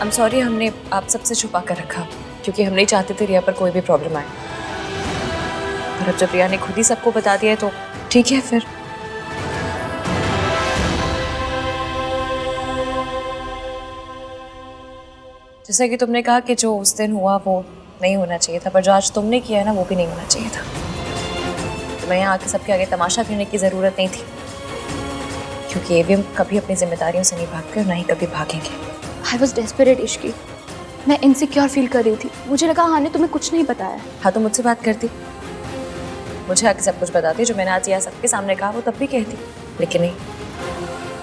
I'm sorry हमने आप सबसे छुपा कर रखा क्योंकि हम नहीं चाहते थे रिया पर कोई भी प्रॉब्लम आए। और अब जब रिया ने खुद ही सबको बता दिया है तो ठीक है फिर। जैसा कि तुमने कहा कि जो उस दिन हुआ वो नहीं होना चाहिए था, पर जो आज तुमने किया है ना वो भी नहीं होना चाहिए था। तुम्हें यहाँ आके सबके आगे तमाशा करने की ज़रूरत नहीं थी, क्योंकि एवियम कभी अपनी जिम्मेदारियों से नहीं भागते और ना ही कभी भागेंगे। I was desperate Ishki. मैं इनसिक्योर फील कर रही थी। मुझे लगा अहान ने तुम्हें कुछ नहीं बताया। हाँ तो मुझसे बात करती, मुझे आके सब कुछ बताती। जो मैंने आज यहाँ सबके सामने कहा वो तब भी कहती, लेकिन नहीं,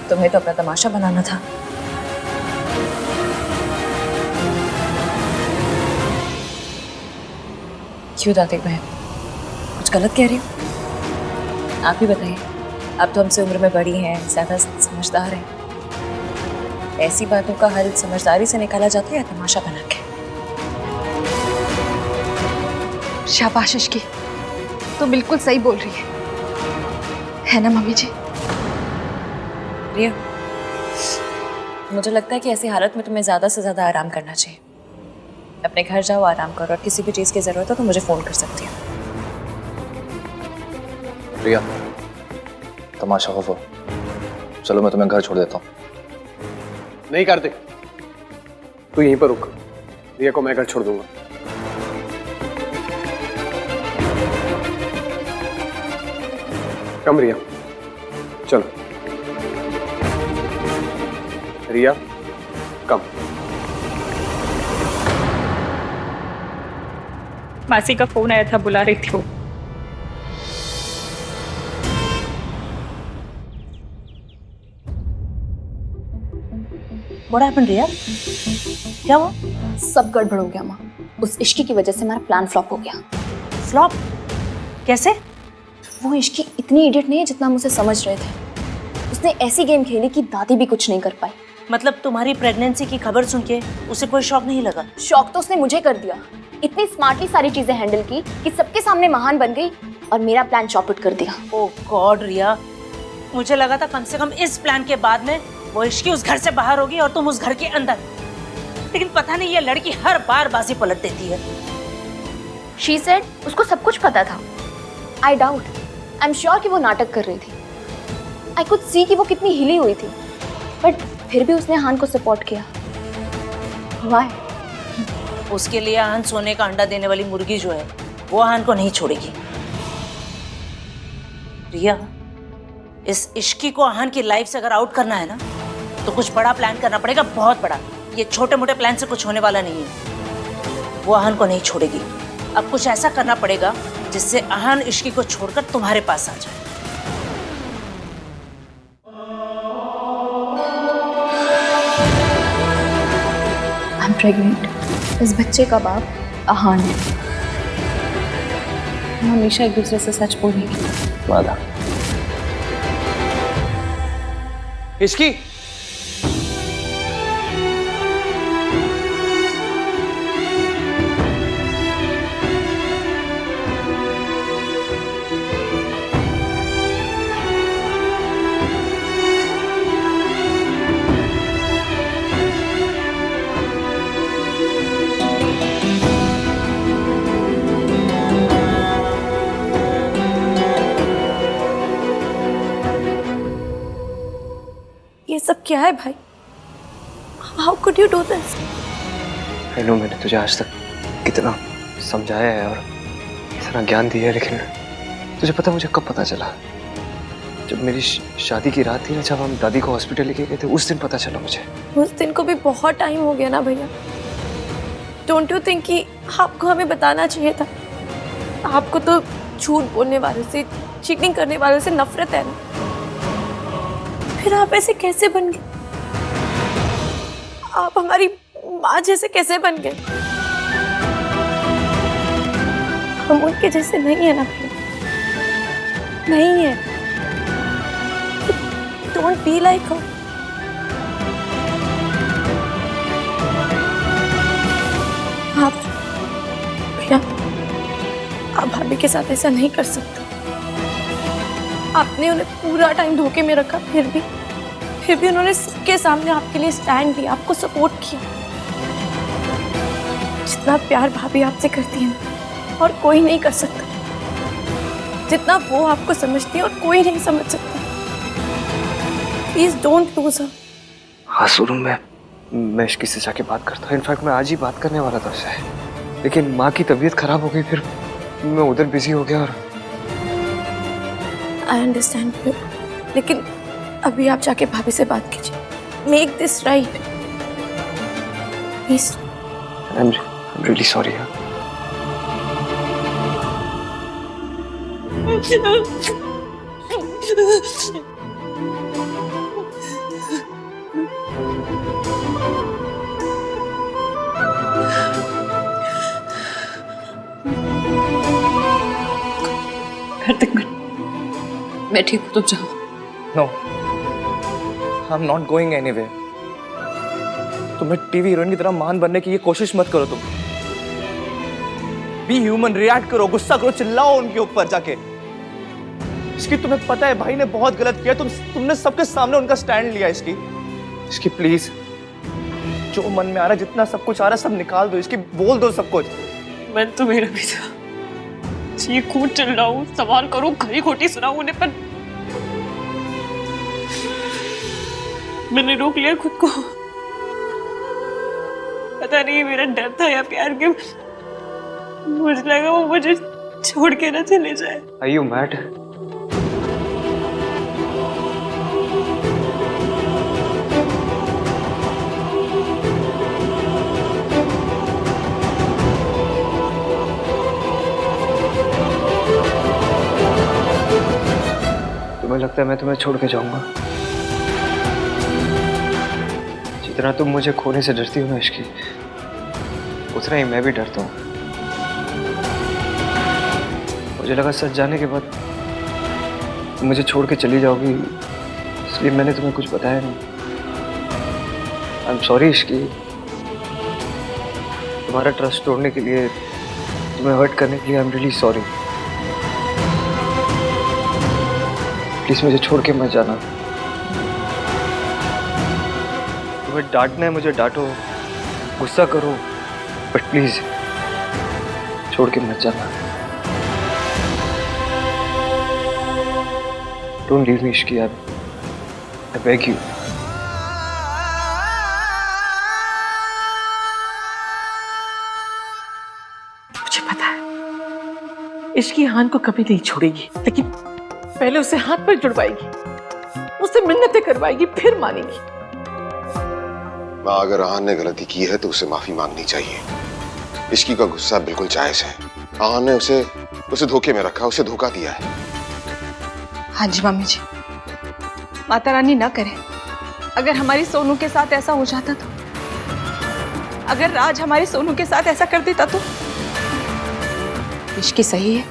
तुम्हें तो अपना तमाशा बनाना था। क्यों दादी बहन, कुछ गलत कह रही हूँ? आप ही बताइए। आप तो हमसे उम्र में बड़ी हैं, ज़्यादा समझदार हैं। ऐसी बातों का हल समझदारी से निकाला जाता है या तमाशा बना के? शाबाश इश्की, तो बिल्कुल सही बोल रही है ना मम्मी जी? रिया, मुझे लगता है कि ऐसी हालत में तुम्हें ज़्यादा से ज़्यादा आराम करना चाहिए। अपने घर जाओ, आराम करो, और किसी भी चीज़ की ज़रूरत हो तो मुझे फ़ोन कर सकती हो। रिया, तमाशा हो वो। चलो मैं तुम्हें घर छोड़ देता हूँ। नहीं कार्तिक, तू यहीं पर रुक, रिया को मैं घर छोड़ दूंगा। कम रिया, चलो। रिया कम। मासी का फोन आया था, बुला रही थी वो। What happened, रिया? क्या हुआ? सब गड़बड़ हो गया माँ। उस इश्की की वजह से हमारा प्लान फ्लॉप हो गया। फ्लॉप? कैसे? वो इश्की इतनी इडियट नहीं है जितना हम उसे समझ रहे थे। उसने ऐसी गेम खेली कि दादी भी कुछ नहीं कर पाई। मतलब तुम्हारी प्रेगनेंसी की खबर सुन के उसे कोई शौक नहीं लगा? शौक तो उसने मुझे कर दिया। इतनी स्मार्टली सारी चीजें हैंडल की कि सबके सामने महान बन गई और मेरा प्लान चौपट कर दिया। ओह गॉड रिया, मुझे लगा था कम से कम इस प्लान के बाद में वो इश्की उस घर से बाहर होगी और तुम उस घर के अंदर। लेकिन पता नहीं ये लड़की हर बार बाजी पलट देती है। She said उसको सब कुछ पता था। I doubt, I'm sure कि वो नाटक कर रही थी। I could see कि वो कितनी हिली हुई थी, बट फिर भी उसने हान को सपोर्ट किया। Why? उसके लिए आहन सोने का अंडा देने वाली मुर्गी जो है वो आहन को नहीं छोड़ेगी। रिया, इस इश्की को आहन की लाइफ से अगर आउट करना है ना तो कुछ बड़ा प्लान करना पड़ेगा, बहुत बड़ा। ये छोटे मोटे प्लान से कुछ होने वाला नहीं है। वो आहन को नहीं छोड़ेगी। अब कुछ ऐसा करना पड़ेगा जिससे आहन इश्की को छोड़कर तुम्हारे पास आ जाए। I'm pregnant। इस बच्चे का बाप आहान है। हम हमेशा एक दूसरे से सच बोलेंगे। वादा। इश्की, ये सब क्या है भाई? How could you do this? I know, मैंने तुझे आज तक कितना समझाया है और इतना ज्ञान दिया है, लेकिन तुझे पता मुझे कब पता चला? जब मेरी शादी की रात थी ना, जब हम दादी को हॉस्पिटल लेके गए थे, उस दिन पता चला मुझे। उस दिन को भी बहुत टाइम हो गया ना भैया। डोंट यू थिंक कि आपको हमें बताना चाहिए था? आपको तो झूठ बोलने वालों से, चीटिंग करने वालों से नफरत है ना। फिर आप ऐसे कैसे बन गए? आप हमारी माँ जैसे कैसे बन गए? हम उनके जैसे नहीं है ना भैया, नहीं है। डोंट बी लाइक हर। आप भैया, आप भाभी के साथ ऐसा नहीं कर सकते। आपने उन्हें पूरा टाइम धोखे में रखा, फिर भी उन्होंने सबके सामने आपके लिए स्टैंड लिया, आपको सपोर्ट किया। जितना प्यार भाभी आपसे करती है ना, और कोई नहीं कर सकता। जितना वो आपको समझती है और कोई नहीं समझ सकता। Please don't lose her. हाँ सुनो, मैं इश्की से जाके बात करता हूँ। इनफैक्ट मैं आज ही बात करने वाला था उससे, लेकिन माँ की तबीयत खराब हो गई, फिर मैं उधर बिजी हो गया। और आई अंडरस्टैंड यू, लेकिन अभी आप जाके भाभी से बात कीजिए। Make this right please. I'm really sorry। मैं ठीक हूँ, तुम जाओ। No, I am not going anywhere. तुम्हें टीवी हीरोइन की तरह महान बनने की ये कोशिश मत करो। तुम बी ह्यूमन, रिएक्ट करो, गुस्सा करो, चिल्लाओ उनके ऊपर जाके। इसकी तुम्हें पता है भाई ने बहुत गलत किया। तुमने सबके सामने उनका स्टैंड लिया। इसकी प्लीज, जो मन में आ रहा है, जितना सब कुछ आ रहा है, सब निकाल दो। इसकी बोल दो सब कुछ। मन तो मेरा भी था, चीखूं चिल्लाऊं, सवाल करूं, खरी खोटी सुनाऊं उन्हें, पर मैंने रोक लिया खुद को। पता नहीं मेरा डर था या प्यार के, मुझे लगा वो मुझे छोड़ के ना चले जाए। Are you mad? तुम्हें लगता है मैं तुम्हें छोड़ के जाऊंगा? जितना तुम मुझे खोने से डरती हो ना इश्की, उतना ही मैं भी डरता हूँ। मुझे लगा सच जाने के बाद तुम मुझे छोड़ के चली जाओगी, इसलिए मैंने तुम्हें कुछ बताया नहीं। आई एम सॉरी इश्की, तुम्हारा ट्रस्ट तोड़ने के लिए, तुम्हें हर्ट करने के लिए I am really sorry. Please मुझे छोड़ के मत जाना। तुम्हें डांटना है मुझे डांटो, गुस्सा करो, बट प्लीज छोड़ के मत जाना। Don't leave me Ishki, I beg you. मुझे पता है इश्की आहान को कभी नहीं छोड़ेगी, लेकिन पहले उसे हाथ पर जुड़वाएगी, उससे मिन्नतें करवाएगी, फिर मानेगी। माँ, अगर आहान ने गलती की है तो उसे माफी मांगनी चाहिए। इश्की का गुस्सा बिल्कुल जायज है। आहान ने उसे धोखे में रखा, उसे धोखा दिया है। हाँ जी मम्मी जी, माता रानी ना करे। अगर हमारी सोनू के साथ ऐसा हो जाता तो, अगर राज हमारी सोनू के साथ ऐसा कर देता तो। इश्की सही है,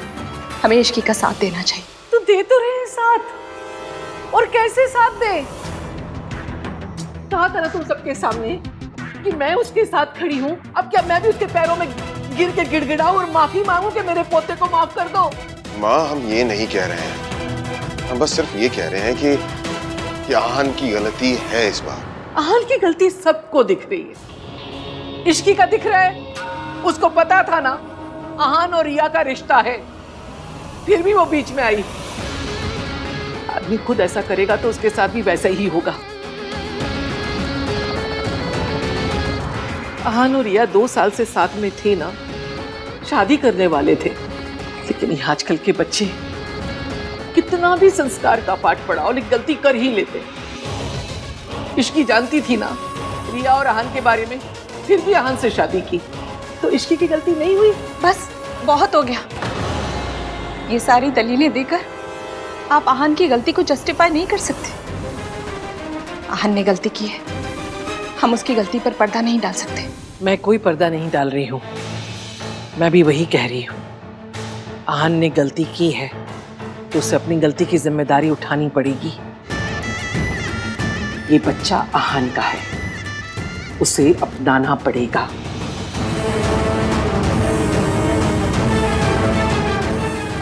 हमें इश्की का साथ देना चाहिए। तो दे तो रहे साथ, और कैसे साथ दे? कहा था ना तुम सबके सामने कि मैं उसके साथ खड़ी हूँ। अब क्या मैं भी उसके पैरों में गिर के गिड़गिड़ाऊं और माफी मांगू कि मेरे पोते को माफ कर दो? माँ, हम ये नहीं कह रहे हैं, हम बस सिर्फ ये कह रहे हैं कि आहान की गलती है इस बार। आहान की गलती सबको दिख रही है, इश्की का दिख रहा है। उसको पता था ना आहान और रिया का रिश्ता है, फिर भी वो बीच में आई। आदमी खुद ऐसा करेगा तो उसके साथ भी वैसा ही होगा। आहान और रिया 2 साल से साथ में थे ना, शादी करने वाले थे, लेकिन ये आजकल के बच्चे कितना भी संस्कार का पाठ पढ़ाओ लेकिन गलती कर ही लेते। इश्की जानती थी ना रिया और आहान के बारे में, फिर भी आहान से शादी की, तो इश्की की गलती नहीं हुई? बस बहुत हो गया। ये सारी दलीलें देकर आप आहान की गलती को जस्टिफाई नहीं कर सकते। आहान ने गलती की है, हम उसकी गलती पर पर्दा नहीं डाल सकते। मैं कोई पर्दा नहीं डाल रही हूँ, मैं भी वही कह रही हूँ। आहान ने गलती की है तो उसे अपनी गलती की जिम्मेदारी उठानी पड़ेगी। ये बच्चा आहान का है, उसे अपनाना पड़ेगा।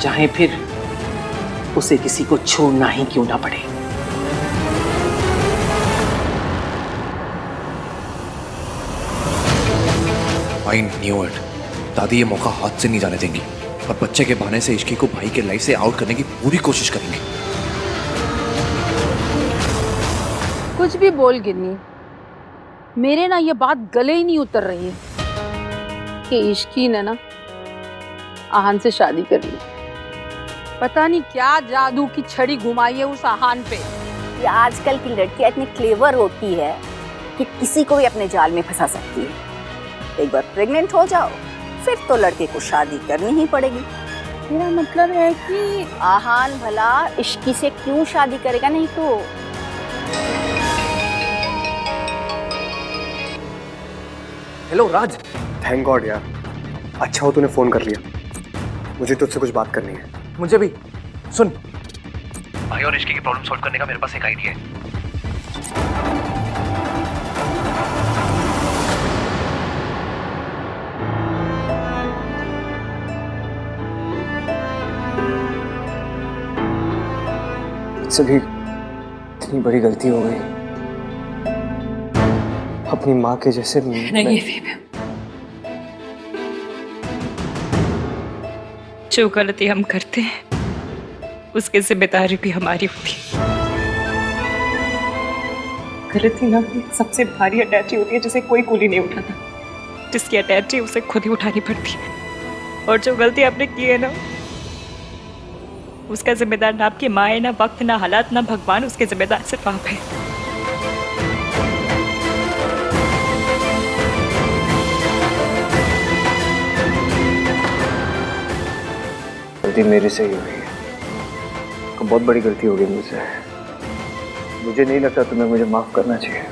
चाहे फिर उसे किसी को छोड़ना ही क्यों ना पड़े। I knew it. दादी ये मौका हाथ से नहीं जाने देंगी और बच्चे के बहाने से इश्की को भाई के लाइफ से आउट करने की पूरी कोशिश करेंगे। कुछ भी बोल गिन्नी, मेरे ना ये बात गले ही नहीं उतर रही है कि इश्की ने ना आहान से शादी कर ली। पता नहीं क्या जादू की छड़ी घुमाई है उस आहान पे। ये आजकल की लड़कियां इतनी क्लेवर होती है कि किसी को भी अपने जाल में फंसा सकती है। एक बार प्रेग्नेंट हो जाओ फिर तो लड़के को शादी करनी ही पड़ेगी। मेरा मतलब है कि आहान भला इश्की से क्यों शादी करेगा? नहीं तो हेलो राज। थैंक गॉड यार, अच्छा हो तूने फोन कर लिया, मुझे तुझसे कुछ बात करनी है। मुझे भी। सुन, भाई और इश्की की प्रॉब्लम सॉल्व करने का मेरे पास एक आइडिया है। मुझसे भी इतनी बड़ी गलती हो गई, अपनी माँ के जैसे। नहीं बेबी, जो गलती हम करते हैं उसकी जिम्मेदारी भी हमारी होती है। गलती ना सबसे भारी अटैची होती है जिसे कोई कुली नहीं उठाता। जिसकी अटैच है उसे खुद ही उठानी पड़ती है। और जो गलती आपने की है ना, उसका जिम्मेदार ना आपकी माँ है, ना वक्त, ना हालात, ना भगवान। उसके जिम्मेदार सिर्फ आप है। गलती मेरे से ही हुई है, तो बहुत बड़ी गलती हो गई मुझसे। मुझे नहीं लगता तुम्हें मुझे माफ करना चाहिए।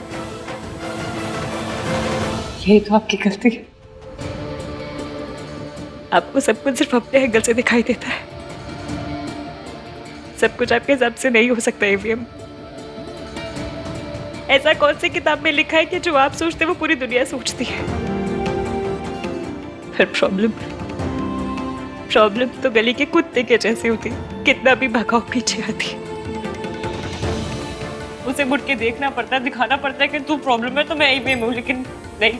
यही तो आपकी गलती है। आपको सब कुछ सिर्फ अपने एंगल से दिखाई देता है। सब कुछ आपके हिसाब से नहीं हो सकता एवीएम। ऐसा कौन सी किताब में लिखा है कि जो आप सोचते वो पूरी दुनिया सोचती है? फिर प्रॉब्लम तो गली के कुत्ते के जैसे होती, कितना भी भगाओ पीछे आती। उसे मुड़ के देखना पड़ता है, दिखाना पड़ता है कि तू प्रॉब्लम है तो मैं एवीएम हूँ, लेकिन नहीं।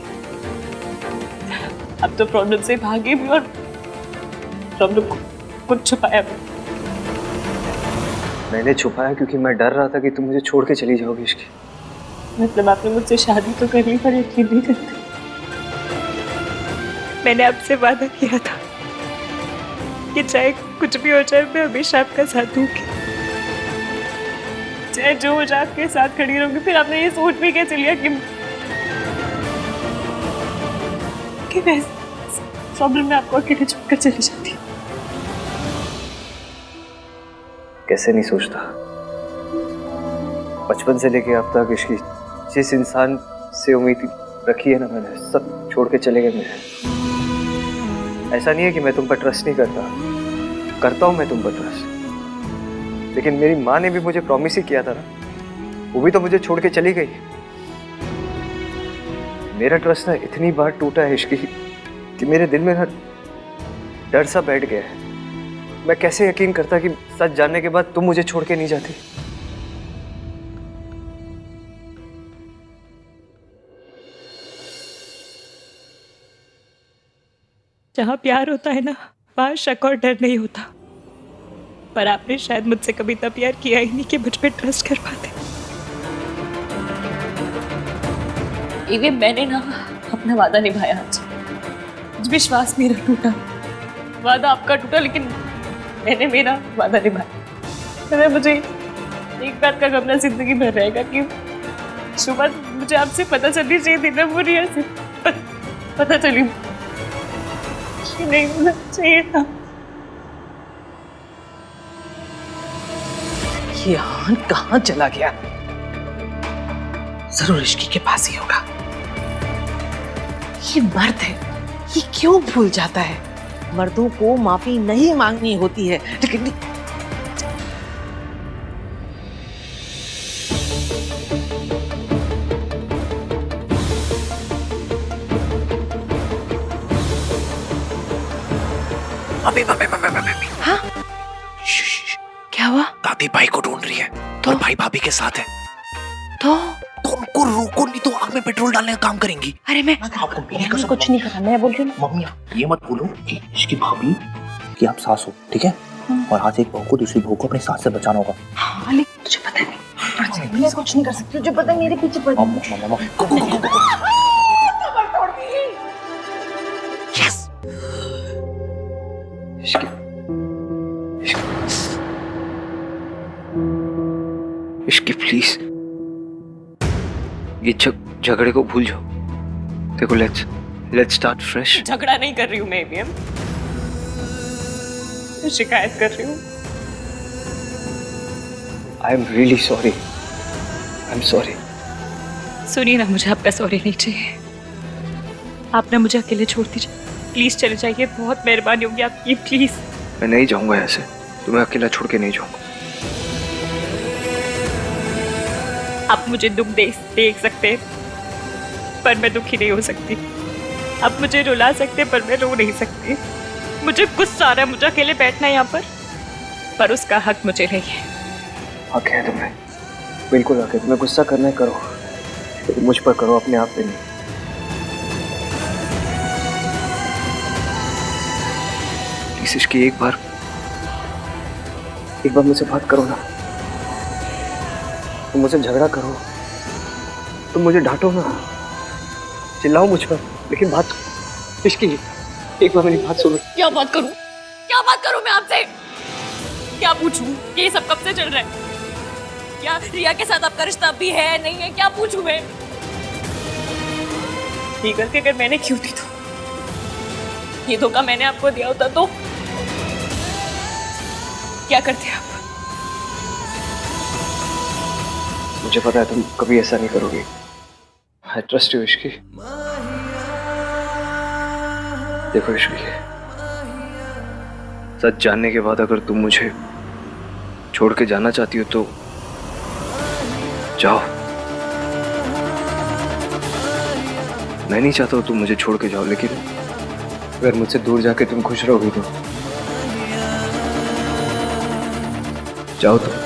अब तो प्रॉब्लम से भागे भी और प्रॉब्लम को कुछ छुपाया भी। मैंने छुपाया क्योंकि मैं डर रहा था कि तुम मुझे छोड़ के चली जाओगी इश्की। मतलब आपने मुझसे शादी तो कर ली पर यकीन नहीं करते। मैंने आपसे वादा किया था कि चाहे कुछ भी हो जाए मैं हमेशा आपका साथ दूंगी, चाहे जो हो जाए आपके साथ खड़ी रहूंगी। फिर आपने ये सोच भी कैसे लिया कि मैं प्रॉब्लम में आपको अकेले छोड़कर चली जाती हूँ? कैसे नहीं सोचता। बचपन से लेके अब तक इश्की जिस इंसान से उम्मीद रखी है ना मैंने, सब छोड़ के चले गए मेरे। ऐसा नहीं है कि मैं तुम पर ट्रस्ट नहीं करता हूँ मैं तुम पर ट्रस्ट, लेकिन मेरी माँ ने भी मुझे प्रॉमिस ही किया था ना, वो भी तो मुझे छोड़ के चली गई। मेरा ट्रस्ट ना इतनी बार टूटा है इश्की कि मेरे दिल में ना डर सा बैठ गया है। मैं कैसे यकीन करता कि सच जानने के बाद तुम मुझे छोड़ के नहीं जाती। जहाँ प्यार होता है ना, वहाँ शक और डर नहीं होता। पर आपने शायद मुझसे कभी इतना प्यार किया ही नहीं कि मुझ पे ट्रस्ट कर पाते। इवन मैंने ना अपना वादा निभाया आज विश्वास मेरा टूटा, वादा आपका टूटा, लेकिन मैंने मेरा वादा निभाया। तो मुझे एक बात का गम जिंदगी भर रहेगा कि सुबह मुझे आपसे पता चलनी चाहिए थी ना, वो रिया से पता चली नहीं होना चाहिए था। ये आन कहाँ चला गया? जरूर इश्की के पास ही होगा। ये मर्द है, ये क्यों भूल जाता है? मर्दों को माफी नहीं मांगनी होती है, लेकिन अभी हाँ? क्या हुआ? दादी भाई को ढूंढ रही है और भाई भाभी के साथ है। तो उनको रोको, नहीं तो आग में पेट्रोल डालने का काम करेंगी। अरे मैं आपको मेरी कसम, कुछ नहीं पता, मैं बोल रही हूँ। मम्मी ये मत बोलो कि इसकी भाभी कि आप सास हो, ठीक है? और आज एक बहू को दूसरी बहू को अपने सास से बचाना होगा। हाँ, लेकिन तुझे पता नहीं, मैं कुछ नहीं कर सकती। तुझे पता है मेरे पीछे पड़ इश्की प्लीज ये झगड़े को भूल जाओ। देखो लेट्स स्टार्ट फ्रेश। झगड़ा नहीं कर रही हूँ मैं एवीएम, शिकायत कर रही हूँ। I am really sorry, I am sorry. सुनिए ना, मुझे आपका सॉरी नहीं चाहिए। आप ना मुझे अकेले छोड़ दीजिए, प्लीज चले जाइए। बहुत मेहरबानी होगी आपकी, प्लीज। मैं नहीं जाऊंगा ऐसे, तुम्हें अकेला छोड़ के नहीं जाऊंगा। आप मुझे दुख देख सकते हैं पर मैं दुखी नहीं हो सकती। आप मुझे रुला सकते पर मैं रो नहीं सकती। मुझे गुस्सा आ रहा है, मुझे अकेले बैठना है यहाँ पर उसका हक मुझे नहीं है। हक है तुम्हें, बिल्कुल हक है। तुम्हें गुस्सा करना है करो, लेकिन मुझ पर करो, अपने आप पे नहीं। प्लीज इसकी एक बार मुझसे बात करो ना। तुम मुझसे झगड़ा करो, तुम मुझे डांटो ना, चिल्लाओ मुझ पर, लेकिन बात इश्की, एक बार मेरी बात सुनो। क्या बात करूं? क्या बात करूं मैं आपसे? क्या पूछूं? ये सब कब से चल रहा है? क्या रिया के साथ आपका रिश्ता अभी है नहीं है? क्या पूछूं मैं? ये गलती अगर मैंने क्यों दी तो, ये धोखा मैंने आपको दिया होता तो क्या करते आप? मुझे पता है तुम कभी ऐसा नहीं करोगे। I trust you Ishki. देखो इश्की, सच जानने के बाद अगर तुम मुझे छोड़ के जाना चाहती हो तो जाओ। मैं नहीं चाहता तुम मुझे छोड़ के जाओ, लेकिन अगर मुझसे दूर जाके तुम खुश रहोगी तो जाओ तुम।